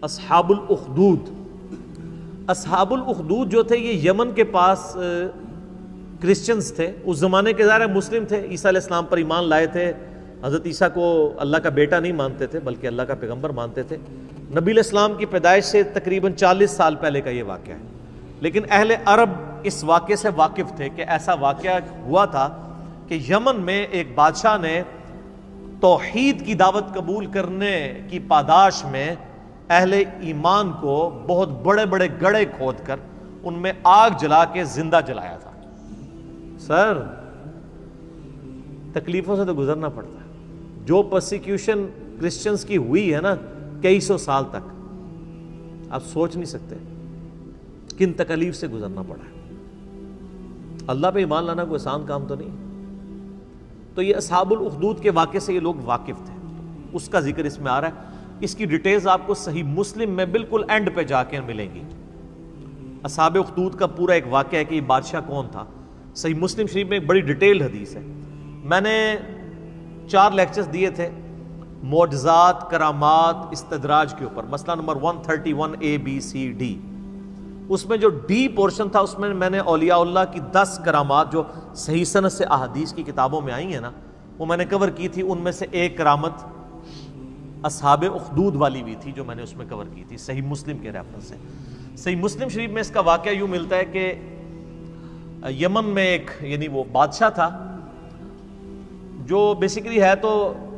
اصحاب الاخدود. اصحاب الاخدود جو تھے یہ یمن کے پاس کرسچنز تھے. اس زمانے کے ظاہر مسلم تھے, عیسیٰ علیہ السلام پر ایمان لائے تھے, حضرت عیسیٰ کو اللہ کا بیٹا نہیں مانتے تھے بلکہ اللہ کا پیغمبر مانتے تھے. نبی علیہ السلام کی پیدائش سے تقریباً 40 سال پہلے کا یہ واقعہ ہے. لیکن اہل عرب اس واقعے سے واقف تھے کہ ایسا واقعہ ہوا تھا کہ یمن میں ایک بادشاہ نے توحید کی دعوت قبول کرنے کی پاداش میں اہل ایمان کو بہت بڑے بڑے گڑھے کھود کر ان میں آگ جلا کے زندہ جلایا تھا. سر تکلیفوں سے تو گزرنا پڑتا ہے. جو پرسیکیوشن کرسچنز کی ہوئی ہے نا کئی سو سال تک, آپ سوچ نہیں سکتے کن تکلیف سے گزرنا پڑا ہے. اللہ پہ ایمان لانا کوئی آسان کام تو نہیں. تو یہ اصحاب الاخدود کے واقعے سے یہ لوگ واقف تھے, اس کا ذکر اس میں آ رہا ہے. اس کی ڈیٹیلز آپ کو صحیح مسلم میں بالکل اینڈ پہ جا کے ملیں گی. اصحاب اخدود کا پورا ایک واقعہ ہے کہ یہ بادشاہ کون تھا. صحیح مسلم شریف میں ایک بڑی ڈیٹیلڈ حدیث ہے. میں نے 4 لیکچرز دیے تھے معجزات, کرامات, استدراج کے اوپر, مسئلہ نمبر 131 ABCD. اس میں جو ڈی پورشن تھا اس میں نے اولیاء اللہ کی 10 کرامات جو صحیح سند سے احادیث کی کتابوں میں آئی ہیں نا وہ میں نے کور کی تھی. ان میں سے ایک کرامت اصحاب اخدود والی بھی تھی جو میں نے اس میں کور کی تھی صحیح مسلم کے ریفرنس سے. صحیح مسلم شریف میں اس کا واقعہ یوں ملتا ہے کہ یمن میں ایک یعنی وہ بادشاہ تھا جو بیسیکلی ہے تو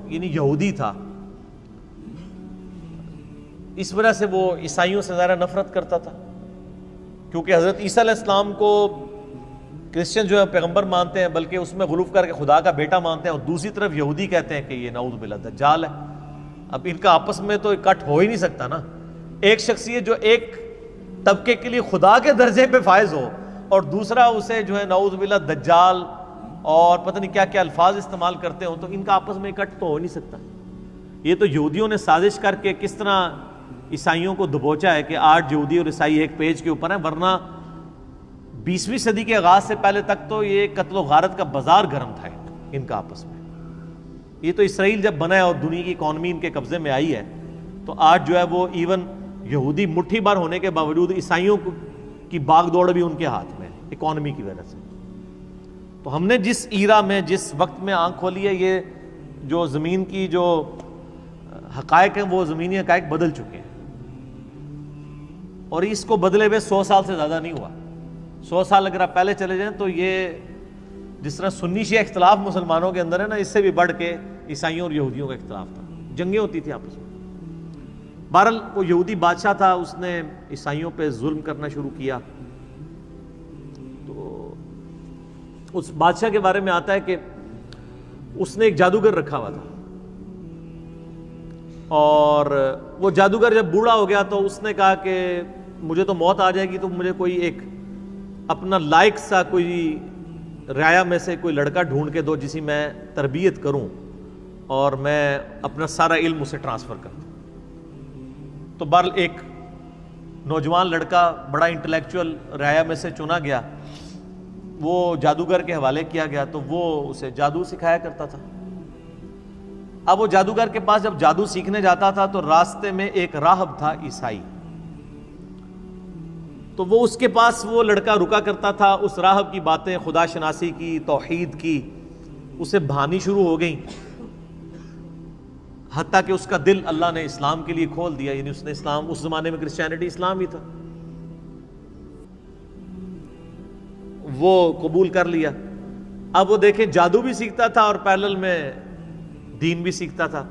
یعنی یہودی تھا. اس وجہ سے وہ عیسائیوں سے زیادہ نفرت کرتا تھا کیونکہ حضرت عیسیٰ علیہ السلام کو کرسچن جو ہے پیغمبر مانتے ہیں بلکہ اس میں غلوف کر کے خدا کا بیٹا مانتے ہیں, اور دوسری طرف یہودی کہتے ہیں کہ یہ نعوذ باللہ دجال ہے. اب ان کا آپس میں تو اکٹھ ہو ہی نہیں سکتا نا. ایک شخصیت جو ایک طبقے کے لیے خدا کے درجے پہ فائز ہو اور دوسرا اسے جو ہے نعوذ باللہ دجال اور پتہ نہیں کیا کیا الفاظ استعمال کرتے ہوں, تو ان کا آپس میں اکٹھ تو ہو نہیں سکتا. یہ تو یہودیوں نے سازش کر کے کس طرح عیسائیوں کو دبوچا ہے کہ آج یہودی اور عیسائی ایک پیج کے اوپر ہیں, ورنہ 20ویں صدی کے آغاز سے پہلے تک تو یہ قتل و غارت کا بازار گرم تھا ان کا آپس میں. یہ تو اسرائیل جب بنا ہے اور دنیا کی اکانومی ان کے قبضے میں آئی ہے تو آج جو ہے وہ ایون یہودی مٹھی بھر ہونے کے باوجود عیسائیوں کی باغ دوڑ بھی ان کے ہاتھ میں اکانومی کی وجہ سے. تو ہم نے جس ایرا میں جس وقت میں آنکھ کھولی ہے, یہ جو زمین کی جو حقائق ہیں وہ زمینی حقائق بدل چکے ہیں, اور اس کو بدلے ہوئے 100 سال سے زیادہ نہیں ہوا. 100 سال اگر آپ پہلے چلے جائیں تو یہ جس طرح سنی شیعہ اختلاف مسلمانوں کے اندر ہے نا, اس سے بھی بڑھ کے عیسائیوں اور یہودیوں کا اختلاف تھا, جنگیں ہوتی تھی آپس میں. بہرحال وہ یہودی بادشاہ تھا, اس نے عیسائیوں پہ ظلم کرنا شروع کیا. تو اس بادشاہ کے بارے میں آتا ہے کہ اس نے ایک جادوگر رکھا ہوا تھا, اور وہ جادوگر جب بوڑھا ہو گیا تو اس نے کہا کہ مجھے تو موت آ جائے گی, تو مجھے کوئی ایک اپنا لائق سا کوئی رعایا میں سے کوئی لڑکا ڈھونڈ کے دو جسی میں تربیت کروں اور میں اپنا سارا علم اسے ٹرانسفر کر دوں. تو بہرحال ایک نوجوان لڑکا بڑا انٹلیکچوئل رعایا میں سے چنا گیا, وہ جادوگر کے حوالے کیا گیا, تو وہ اسے جادو سکھایا کرتا تھا. اب وہ جادوگر کے پاس جب جادو سیکھنے جاتا تھا تو راستے میں ایک راہب تھا عیسائی, تو وہ اس کے پاس وہ لڑکا رکا کرتا تھا. اس راہب کی باتیں خدا شناسی کی, توحید کی اسے بھانی شروع ہو گئیں, حتیٰ کہ اس کا دل اللہ نے اسلام کے لیے کھول دیا. یعنی اس نے اسلام, اس زمانے میں کرسچینٹی اسلام ہی تھا, وہ قبول کر لیا. اب وہ دیکھیں جادو بھی سیکھتا تھا اور پیرلل میں دین بھی سیکھتا تھا.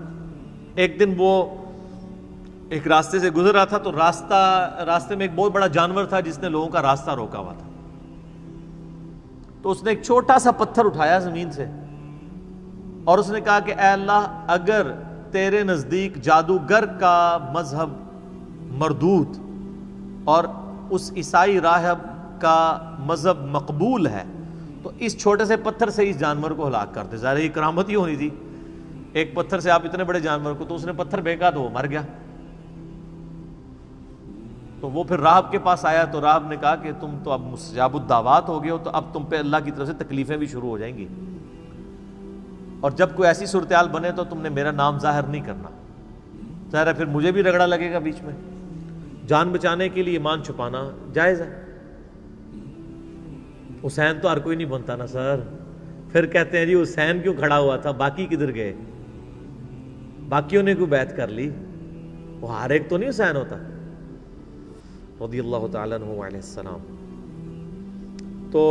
ایک دن وہ ایک راستے سے گزر رہا تھا تو راستے میں ایک بہت بڑا جانور تھا جس نے لوگوں کا راستہ روکا ہوا تھا. تو اس نے ایک چھوٹا سا پتھر اٹھایا زمین سے اور اس نے کہا کہ اے اللہ, اگر تیرے نزدیک جادوگر کا مذہب مردود اور اس عیسائی راہب کا مذہب مقبول ہے تو اس چھوٹے سے پتھر سے اس جانور کو ہلاک کر دے. ظاہر یہ کرامت ہی ہونی تھی, ایک پتھر سے آپ اتنے بڑے جانور کو, تو اس نے پتھر پھینکا تو وہ مر گیا. تو وہ پھر راہب کے پاس آیا تو راہب نے کہا کہ تم تو اب مستجاب الدعوات ہو گئے ہو, تو اب تم پہ اللہ کی طرف سے تکلیفیں بھی شروع ہو جائیں گی, اور جب کوئی ایسی صورتحال بنے تو تم نے میرا نام ظاہر نہیں کرنا. ظاہر ہے پھر مجھے بھی رگڑا لگے گا بیچ میں, جان بچانے کے لیے ایمان چھپانا جائز ہے. حسین تو ہر کوئی نہیں بنتا نا سر. پھر کہتے ہیں جی حسین کیوں کھڑا ہوا تھا, باقی کدھر گئے؟ باقیوں نے کوئی بیعت کر لی؟ وہ ہر ایک تو نہیں حسین ہوتا رضی اللہ تعالیٰ عنہ علیہ السلام. تو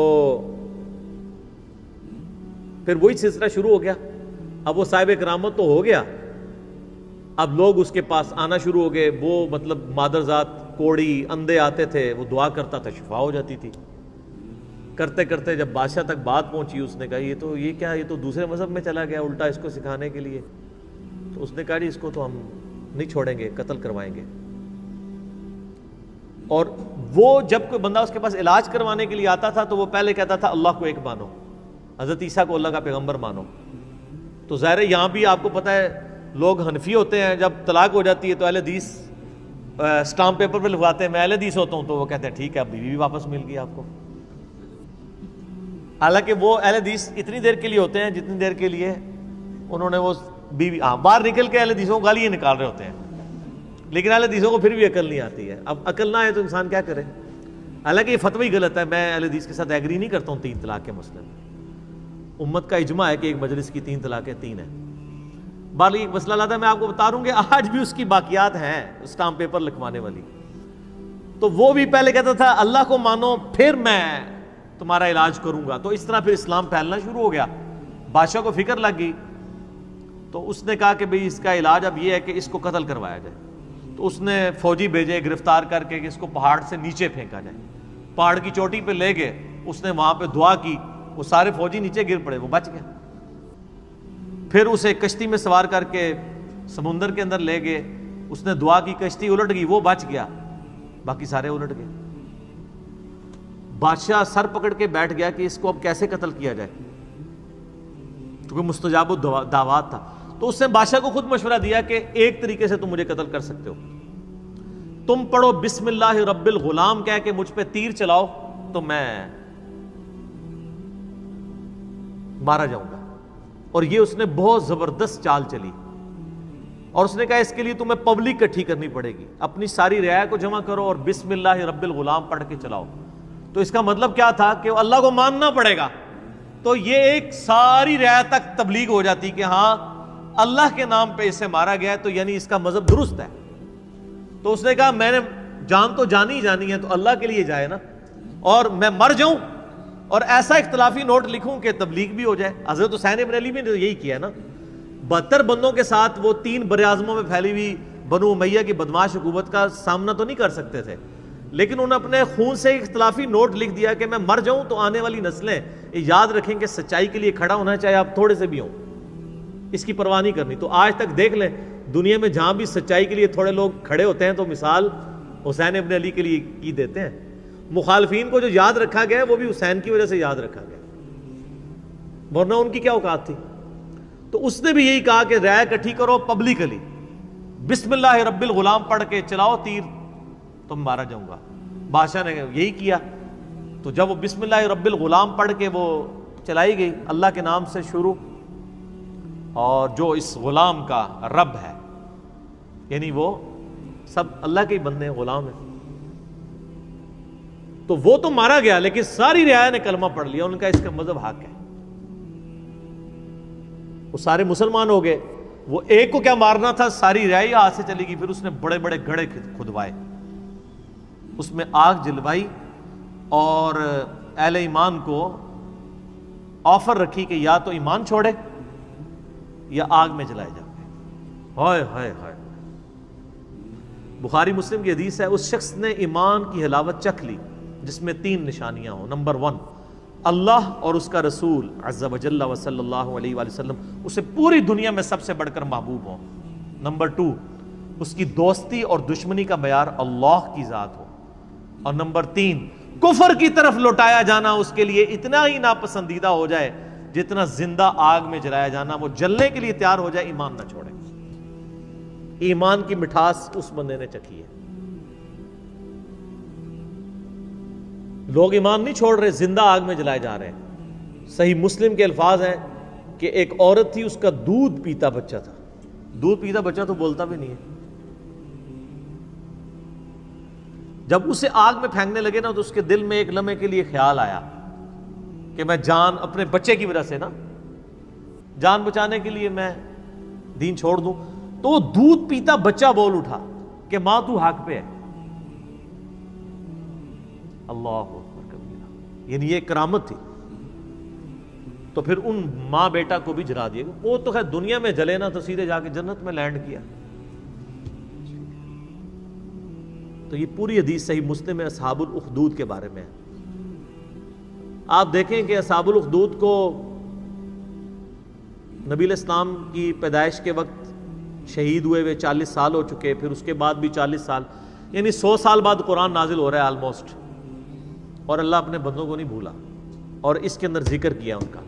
پھر وہی سلسلہ شروع ہو گیا. اب وہ صاحب کرامت تو ہو گیا, اب لوگ اس کے پاس آنا شروع ہو گئے. وہ مطلب مادرزاد کوڑی اندھے آتے تھے, وہ دعا کرتا تھا, شفا ہو جاتی تھی. کرتے کرتے جب بادشاہ تک بات پہنچی, اس نے کہا یہ کیا, یہ تو دوسرے مذہب میں چلا گیا الٹا اس کو سکھانے کے لیے. تو اس نے کہا جی اس کو تو ہم نہیں چھوڑیں گے, قتل کروائیں گے. اور وہ جب کوئی بندہ اس کے پاس علاج کروانے کے لیے آتا تھا تو وہ پہلے کہتا تھا اللہ کو ایک مانو, حضرت عیسیٰ کو اللہ کا پیغمبر مانو. تو ظاہر ہے یہاں بھی آپ کو پتہ ہے لوگ حنفی ہوتے ہیں, جب طلاق ہو جاتی ہے تو اہل حدیث اسٹامپ پیپر پہ لکھواتے ہیں میں اہل حدیث ہوتا ہوں, تو وہ کہتے ہیں ٹھیک ہے اب بیوی بھی واپس مل گئی آپ کو. حالانکہ وہ اہل حدیث اتنی دیر کے لیے ہوتے ہیں جتنی دیر کے لیے انہوں نے وہ بیوی باہر نکل کے اہل حدیثوں کو گالیاں نکال رہے ہوتے ہیں, لیکن اہل حدیثوں کو پھر بھی عقل نہیں آتی ہے. اب عقل نہ آئے تو انسان کیا کرے؟ حالانکہ یہ فتوی ہی غلط ہے, میں اہل حدیث کے ساتھ ایگری نہیں کرتا ہوں 3 طلاق کے مسئلے میں. امت کا اجماع ہے کہ ایک مجلس کی 3 طلاقیں 3 ہیں. بال ایک مسئلہ لاتا ہے میں آپ کو بتا رہا ہوں کہ آج بھی اس کی باقیات ہیں اسٹامپ پیپر لکھوانے والی. تو وہ بھی پہلے کہتا تھا اللہ کو مانو پھر میں تمہارا علاج کروں گا. تو اس طرح پھر اسلام پھیلنا شروع ہو گیا. بادشاہ کو فکر لگ گئی تو اس نے کہا کہ بھئی اس کا علاج اب یہ ہے کہ اس کو قتل کروایا جائے. تو اس نے فوجی بھیجے گرفتار کر کے کہ اس کو پہاڑ سے نیچے پھینکا جائے. پہاڑ کی چوٹی پہ لے گئے, اس نے وہاں پہ دعا کی, وہ سارے فوجی نیچے گر پڑے, وہ بچ گئے. پھر اسے کشتی میں سوار کر کے سمندر کے اندر لے گئے, اس نے دعا کی, کشتی الٹ گئی, وہ بچ گیا, باقی سارے الٹ گئے. بادشاہ سر پکڑ کے بیٹھ گیا کہ اس کو اب کیسے قتل کیا جائے, کیونکہ مستجاب الدعوات تھا. تو اس نے بادشاہ کو خود مشورہ دیا کہ ایک طریقے سے تم مجھے قتل کر سکتے ہو, تم پڑھو بسم اللہ رب الغلام کہہ کے مجھ پہ تیر چلاؤ تو میں مارا جاؤں گا. اور یہ اس نے بہت زبردست چال چلی, اور اس نے کہا اس کے لیے تمہیں پبلک اکٹھی کرنی پڑے گی, اپنی ساری رعایا کو جمع کرو اور بسم اللہ رب الغلام پڑھ کے چلاؤ. تو اس کا مطلب کیا تھا کہ اللہ کو ماننا پڑے گا. تو یہ ایک ساری رعایا تک تبلیغ ہو جاتی کہ ہاں اللہ کے نام پہ اسے مارا گیا ہے تو یعنی اس کا مذہب درست ہے. تو اس نے کہا میں نے جان تو جانی ہی جانی ہے تو اللہ کے لیے جائے نا, اور میں مر جاؤں اور ایسا اختلافی نوٹ لکھوں کہ تبلیغ بھی ہو جائے. حضرت حسین ابن علی بھی نے یہی کیا ہے نا, 72 بندوں کے ساتھ وہ 3 براعظموں میں پھیلی ہوئی بنو امیہ کی بدماش حکومت کا سامنا تو نہیں کر سکتے تھے, لیکن انہوں نے اپنے خون سے اختلافی نوٹ لکھ دیا کہ میں مر جاؤں تو آنے والی نسلیں یاد رکھیں کہ سچائی کے لیے کھڑا ہونا چاہے آپ تھوڑے سے بھی ہوں, اس کی پرواہ نہیں کرنی. تو آج تک دیکھ لیں دنیا میں جہاں بھی سچائی کے لیے تھوڑے لوگ کھڑے ہوتے ہیں تو مثال حسین ابن علی کے لیے کی دیتے ہیں. مخالفین کو جو یاد رکھا گیا وہ بھی حسین کی وجہ سے یاد رکھا گیا, ورنہ ان کی کیا اوقات تھی. تو اس نے بھی یہی کہا کہ رائے اکٹھی کرو پبلکلی, بسم اللہ رب الغلام پڑھ کے چلاؤ تیر تو مارا جاؤں گا. بادشاہ نے یہی کیا. تو جب وہ بسم اللہ رب الغلام پڑھ کے وہ چلائی گئی اللہ کے نام سے شروع, اور جو اس غلام کا رب ہے یعنی وہ سب اللہ کے ہی بندے ہیں, غلام ہیں, تو وہ تو مارا گیا لیکن ساری رعایا نے کلمہ پڑھ لیا, ان کا اس کا مذہب حق ہے. وہ سارے مسلمان ہو گئے. وہ ایک کو کیا مارنا تھا, ساری رعایا ہاتھ سے چلی گئی. پھر اس نے بڑے بڑے گڑھے کھدوائے, اس میں آگ جلوائی اور اہل ایمان کو آفر رکھی کہ یا تو ایمان چھوڑے یا آگ میں جلائے جائیں گے. ہائے ہائے ہائے. بخاری مسلم کی حدیث ہے, اس شخص نے ایمان کی حلاوت چکھ لی جس میں 3 نشانیاں ہوں. نمبر 1 اللہ اور اس کا رسول عز و جل و صلی اللہ علیہ وآلہ وسلم اسے پوری دنیا میں سب سے بڑھ کر محبوب ہوں. نمبر 2 اس کی دوستی اور دشمنی کا معیار اللہ کی ذات ہو. اور نمبر 3 کفر کی طرف لوٹایا جانا اس کے لیے اتنا ہی ناپسندیدہ ہو جائے جتنا زندہ آگ میں جلایا جانا. وہ جلنے کے لیے تیار ہو جائے, ایمان نہ چھوڑے. ایمان کی مٹھاس اس بندے نے چکھی ہے. لوگ ایمان نہیں چھوڑ رہے, زندہ آگ میں جلائے جا رہے ہیں. صحیح مسلم کے الفاظ ہیں کہ ایک عورت تھی, اس کا دودھ پیتا بچہ تھا. دودھ پیتا بچہ تو بولتا بھی نہیں ہے. جب اسے آگ میں پھینکنے لگے نا تو اس کے دل میں ایک لمحے کے لیے خیال آیا کہ میں جان اپنے بچے کی وجہ سے نا جان بچانے کے لیے میں دین چھوڑ دوں. تو وہ دودھ پیتا بچہ بول اٹھا کہ ماں تو حق پہ ہے. اللہ اکبر کبیرہ. یعنی یہ کرامت تھی. تو پھر ان ماں بیٹا کو بھی جلا دیا. وہ تو خیر دنیا میں جلے نا تو سیدھے جا کے جنت میں لینڈ کیا. تو یہ پوری حدیث صحیح مسلم میں اصحاب الاخدود کے بارے میں ہے. آپ دیکھیں کہ اصحاب الاخدود کو نبی علیہ السلام کی پیدائش کے وقت شہید ہوئے ہوئے 40 سال ہو چکے, پھر اس کے بعد بھی 40 سال, یعنی 100 سال بعد قرآن نازل ہو رہا ہے آلموسٹ. اور اللہ اپنے بندوں کو نہیں بھولا اور اس کے اندر ذکر کیا ان کا.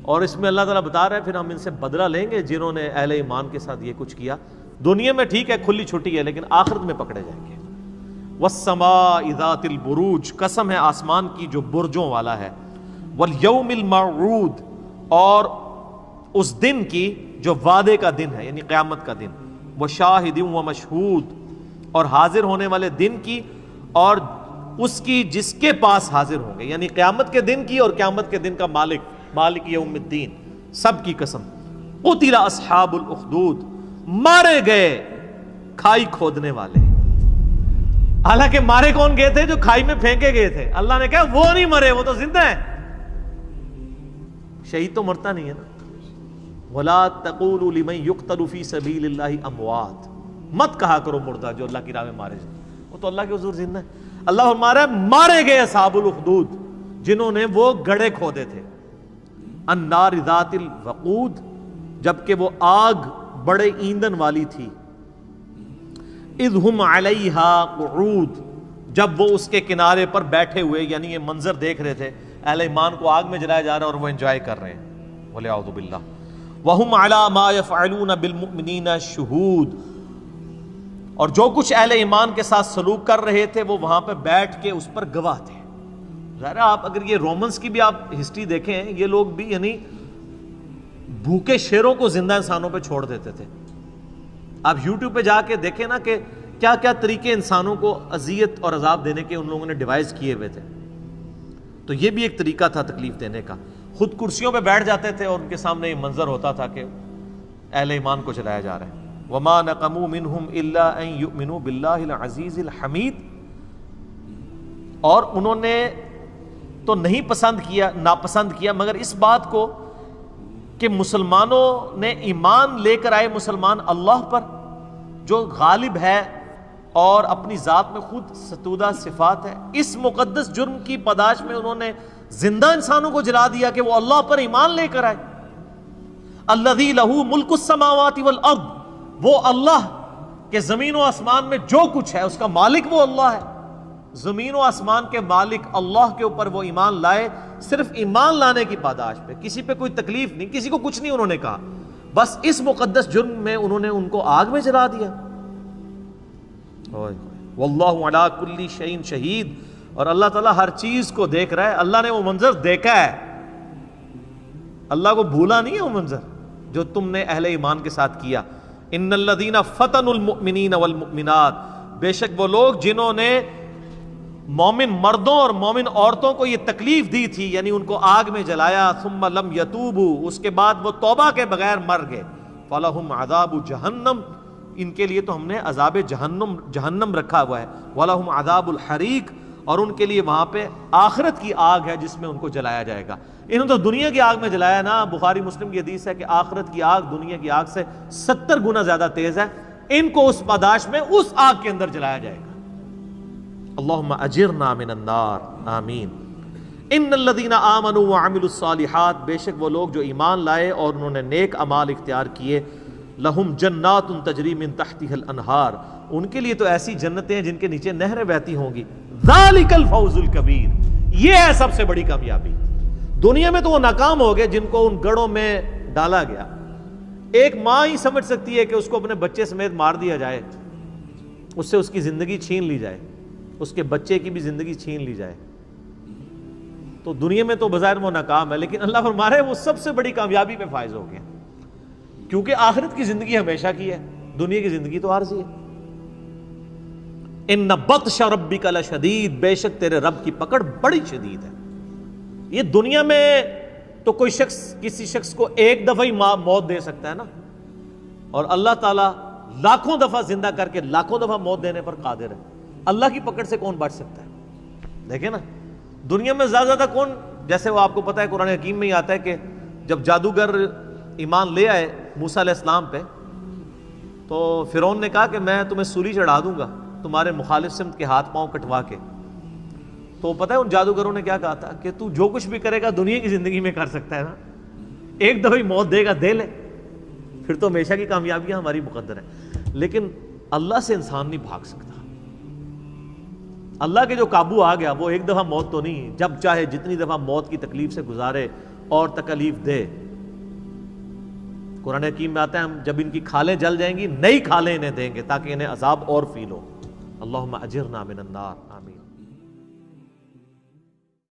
اور اس میں اللہ تعالیٰ بتا رہا ہے پھر ہم ان سے بدلہ لیں گے جنہوں نے اہل ایمان کے ساتھ یہ کچھ کیا. دنیا میں ٹھیک ہے کھلی چھٹی ہے, لیکن آخرت میں پکڑے جائیں گے. والسماء ذات البروج, قسم ہے آسمان کی جو برجوں والا ہے. والیوم الموعود, اور اس دن کی جو وعدے کا دن ہے یعنی قیامت کا دن. وشاہد ومشہود, اور حاضر ہونے والے دن کی اور اس کی جس کے پاس حاضر ہوں گے, یعنی قیامت کے دن کی اور قیامت کے دن کا مالک, مالک یوم الدین, سب کی قسم. قتل اصحاب الاخدود, مارے گئے کھائی کھودنے والے. حالانکہ مارے کون گئے تھے؟ جو کھائی میں پھینکے گئے تھے. اللہ نے کہا وہ نہیں مرے, وہ تو زندہ ہے. شہید تو مرتا نہیں ہے نا. وَلَا تَقُولُوا لِمَنْ يُقْتَلُ فِي سَبِيلِ اللَّهِ أَمْوَاتٌ, مت کہا کرو مردہ جو اللہ کی راہ میں مارے جائے, وہ تو اللہ کے حضور زندہ ہے. اللہ فرماتا ہے مارے گئے اصحاب الاخدود جنہوں نے وہ گڑھے کھودے تھے. النار ذات الوقود, جبکہ وہ آگ بڑے ایندھن والی تھی. اذ ہم علیہا قعود, جب وہ اس کے کنارے پر بیٹھے ہوئے, یعنی یہ منظر دیکھ رہے تھے اہل ایمان کو آگ میں جلایا جا رہا ہے اور وہ انجوائے کر رہے ہیں. وَلِعَوْذُ بِاللَّهِ. وَهُمْ عَلَى مَا يَفْعَلُونَ بِالْمُؤْمِنِينَ شُهُودٌ, اور جو کچھ اہل ایمان کے ساتھ سلوک کر رہے تھے وہ وہاں پہ بیٹھ کے اس پر گواہ تھے. ظاہر آپ اگر یہ رومنس کی بھی آپ ہسٹری دیکھیں, یہ لوگ بھی یعنی بھوکے شیروں کو زندہ انسانوں پہ چھوڑ دیتے تھے. آپ یوٹیوب پہ جا کے دیکھیں نا کہ کیا کیا طریقے انسانوں کو اذیت اور عذاب دینے کے ان لوگوں نے ڈیوائز کیے ہوئے تھے. تو یہ بھی ایک طریقہ تھا تکلیف دینے کا. خود کرسیوں پہ بیٹھ جاتے تھے اور ان کے سامنے یہ منظر ہوتا تھا کہ اہل ایمان کو جلایا جا رہا ہے. وَمَا نَقَمُوا مِنْهُمْ إِلَّا أَن يُؤْمِنُوا بِاللَّهِ الْعَزِيزِ الْحَمِيدِ, اور انہوں نے تو نہیں ناپسند کیا مگر اس بات کو کہ مسلمانوں نے ایمان لے کر آئے مسلمان اللہ پر جو غالب ہے اور اپنی ذات میں خود ستودہ صفات ہے. اس مقدس جرم کی پاداش میں انہوں نے زندہ انسانوں کو جلا دیا کہ وہ اللہ پر ایمان لے کر آئے. الذی لہ ملک السماوات والارض, وہ اللہ کہ زمین و آسمان میں جو کچھ ہے اس کا مالک وہ اللہ ہے. زمین و آسمان کے مالک اللہ کے اوپر وہ ایمان لائے, صرف ایمان لانے کی پاداش پہ, کسی پہ کوئی تکلیف نہیں, کسی کو کچھ نہیں انہوں نے کہا, بس اس مقدس جرم میں انہوں نے ان کو آگ میں جلا دیا. واللہ علی کل شیء شہید, اور اللہ تعالیٰ ہر چیز کو دیکھ رہا ہے. اللہ نے وہ منظر دیکھا ہے, اللہ کو بھولا نہیں ہے وہ منظر جو تم نے اہل ایمان کے ساتھ کیا. ان الذین فتنوا المؤمنین والمؤمنات, بے شک وہ لوگ جنہوں نے مومن مردوں اور مومن عورتوں کو یہ تکلیف دی تھی, یعنی ان کو آگ میں جلایا. ثم لم یتوبوا, اس کے بعد وہ توبہ کے بغیر مر گئے. فلہم عذاب جہنم, ان کے لیے تو ہم نے عذاب جہنم رکھا ہوا ہے. ولہم عذاب الحریق, اور ان کے لیے وہاں پہ آخرت کی آگ ہے جس میں ان کو جلایا جائے گا. انہوں نے تو دنیا کی آگ میں جلایا نا. بخاری مسلم کی حدیث ہے کہ آخرت کی آگ دنیا کی آگ سے 70 گنا زیادہ تیز ہے. ان کو اس پاداش میں اس آگ کے اندر جلایا جائے گا. اللہم اجرنا من النار, آمین. ان الذین آمنوا وعملوا الصالحات, بے شک وہ لوگ جو ایمان لائے اور انہوں نے نیک اعمال اختیار کیے. لہم جنات تجری من تحتها الانہار, ان کے لیے تو ایسی جنتیں ہیں جن کے نیچے نہریں بہتی ہوں گی. ذالک الفوز الکبیر, یہ ہے سب سے بڑی کامیابی. دنیا میں تو وہ ناکام ہو گئے جن کو ان گڑھوں میں ڈالا گیا. ایک ماں ہی سمجھ سکتی ہے کہ اس کو اپنے بچے سمیت مار دیا جائے, اس سے اس کی زندگی چھین لی جائے, اس کے بچے کی بھی زندگی چھین لی جائے. تو دنیا میں تو بظاہر وہ ناکام ہے, لیکن اللہ فرما رہے ہیں وہ سب سے بڑی کامیابی پہ فائز ہو گئے, کیونکہ آخرت کی زندگی ہمیشہ کی ہے, دنیا کی زندگی تو عارضی ہے. ان بطش ربک لشدید، بے شک تیرے رب کی پکڑ بڑی شدید ہے۔ یہ دنیا میں تو کوئی شخص کسی شخص کو ایک دفعہ ہی موت دے سکتا ہے نا، اور اللہ تعالیٰ لاکھوں دفعہ زندہ کر کے لاکھوں دفعہ موت دینے پر قادر ہے۔ اللہ کی پکڑ سے کون بچ سکتا ہے؟ دیکھیں نا، دنیا میں زیادہ کون، جیسے وہ آپ کو پتا ہے قرآن حکیم میں ہی آتا ہے کہ جب جادوگر ایمان لے آئے موسیٰ علیہ السلام پہ، تو فرعون نے کہا کہ میں تمہیں سولی چڑھا دوں گا تمہارے مخالف سمت کے ہاتھ پاؤں کٹوا کے۔ تو پتہ ہے ان جادوگروں نے کیا کہا تھا کہ تو جو کچھ بھی کرے گا دنیا کی زندگی میں کر سکتا ہے نا، ایک دفعہ موت دے گا دے لے، پھر تو ہمیشہ کی کامیابیاں ہماری مقدر ہیں۔ لیکن اللہ سے انسان نہیں بھاگ سکتا۔ اللہ کے جو قابو آ گیا وہ ایک دفعہ موت تو نہیں، جب چاہے جتنی دفعہ موت کی تکلیف سے گزارے اور تکلیف دے۔ قرآن حکیم میں آتا ہے ہم جب ان کی کھالیں جل جائیں گی نئی کھالیں انہیں دیں گے تاکہ انہیں عذاب اور فیل ہو۔ اللہم اجرنا من النار، آمین۔